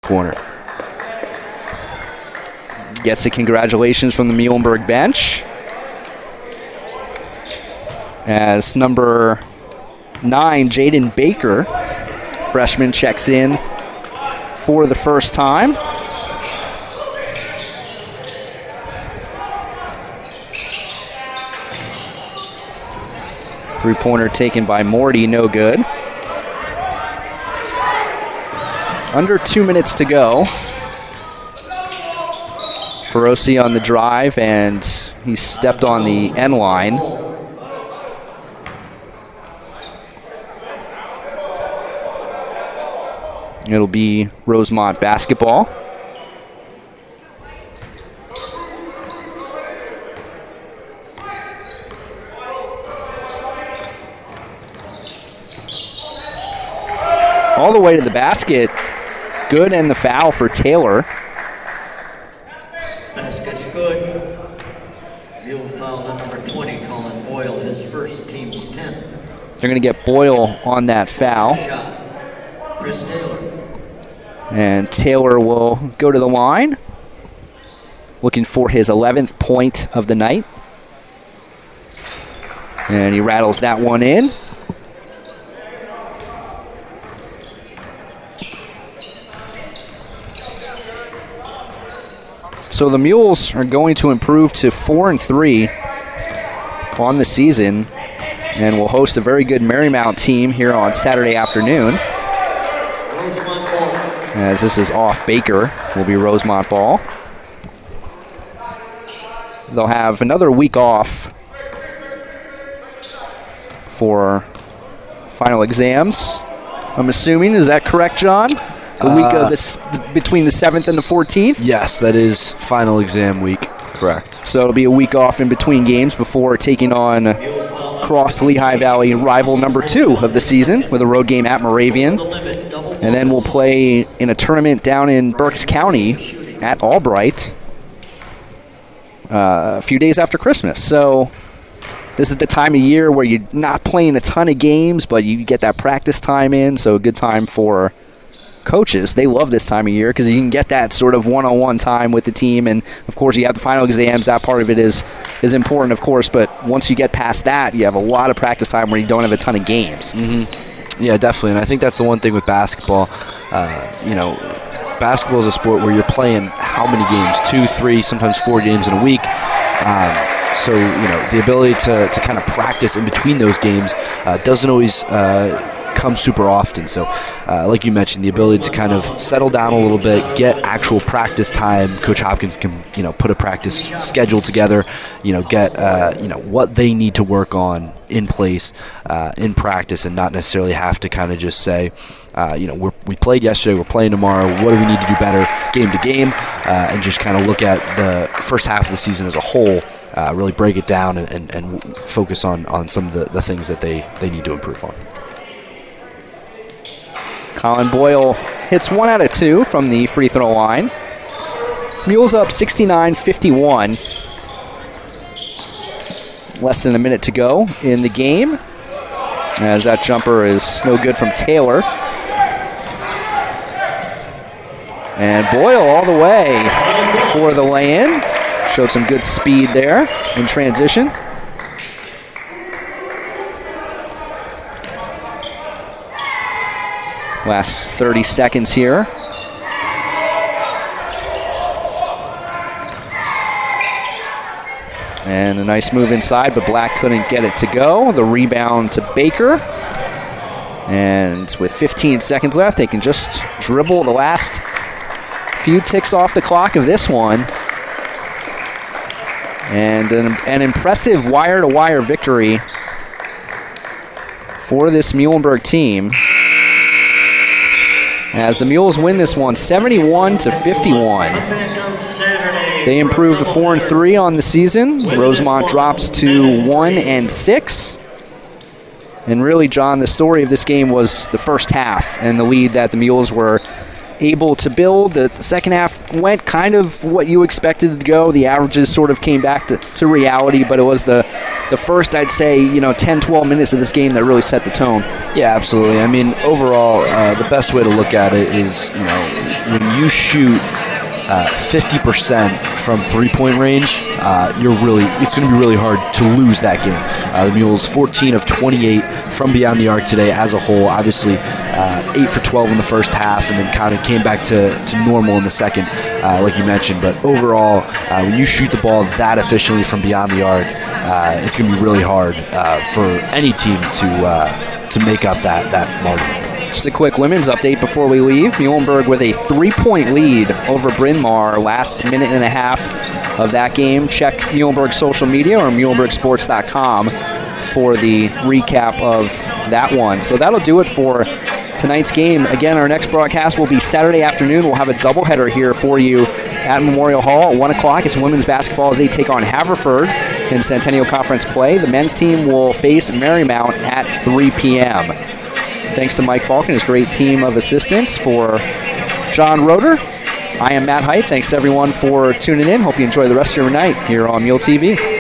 corner. Gets a congratulations from the Muhlenberg bench. As number 9, Jaden Baker, freshman, checks in for the first time. Three-pointer taken by Morty, no good. Under 2 minutes to go. Feroci on the drive, and he stepped on the end line. It'll be Rosemont basketball. All the way to the basket. Good, and the foul for Taylor. Basket's good. Field foul on number 20, Colin Boyle, his first, team's 10th. They're going to get Boyle on that foul. Shot. Chris Taylor. And Taylor will go to the line, looking for his 11th point of the night. And he rattles that one in. So the Mules are going to improve to 4-3 on the season, and will host a very good Marymount team here on Saturday afternoon. As this is off Baker, will be Rosemont ball. They'll have another week off for final exams, I'm assuming. Is that correct, John? The week of this, between the 7th and the 14th? Yes, that is final exam week. Correct. So it'll be a week off in between games before taking on Cross Lehigh Valley rival number 2 of the season with a road game at Moravian. And then we'll play in a tournament down in Berks County at Albright a few days after Christmas. So this is the time of year where you're not playing a ton of games, but you get that practice time in, so a good time for coaches. They love this time of year because you can get that sort of one-on-one time with the team, and of course you have the final exams. That part of it is important, of course, but once you get past that, you have a lot of practice time where you don't have a ton of games. Mm-hmm. Yeah, definitely, and I think that's the one thing with basketball. Basketball is a sport where you're playing how many games? 2, 3, sometimes 4 games in a week. So, the ability to kind of practice in between those games doesn't always come super often. So, like you mentioned, the ability to kind of settle down a little bit, get actual practice time. Coach Hopkins can, put a practice schedule together, get, what they need to work on in place in practice, and not necessarily have to kind of just say, we played yesterday, we're playing tomorrow, what do we need to do better game to game, and just kind of look at the first half of the season as a whole, really break it down and focus on some of the things that they need to improve on. Colin Boyle hits 1 out of 2 from the free throw line. Mules up 69-51. Less than a minute to go in the game, as that jumper is no good from Taylor. And Boyle all the way for the lay-in. Showed some good speed there in transition. Last 30 seconds here. And a nice move inside, but Black couldn't get it to go. The rebound to Baker. And with 15 seconds left, they can just dribble the last few ticks off the clock of this one. And an impressive wire-to-wire victory for this Muhlenberg team, as the Mules win this one 71-51. They improve to 4-3 on the season. Rosemont drops to 1-6. And really, John, the story of this game was the first half and the lead that the Mules were able to build. The second half went kind of what you expected it to go. The averages sort of came back to reality, but it was the first, I'd say, 10, 12 minutes of this game that really set the tone. Yeah, absolutely. I mean, overall, the best way to look at it is, when you shoot 50% from three-point range, it's going to be really hard to lose that game. The Mules 14 of 28 from beyond the arc today as a whole. Obviously, 8 for 12 in the first half, and then kind of came back to normal in the second, like you mentioned. But overall, when you shoot the ball that efficiently from beyond the arc, it's going to be really hard for any team to make up that margin. Just a quick women's update before we leave. Muhlenberg with a 3-point lead over Bryn Mawr. Last minute and a half of that game. Check Muhlenberg's social media or muhlenbergsports.com for the recap of that one. So that'll do it for tonight's game. Again, our next broadcast will be Saturday afternoon. We'll have a doubleheader here for you at Memorial Hall at 1 o'clock. It's women's basketball as they take on Haverford in Centennial Conference play. The men's team will face Marymount at 3 p.m. Thanks to Mike Falk and his great team of assistants. For John Roeder, I am Matt Height. Thanks everyone for tuning in. Hope you enjoy the rest of your night here on Mule TV.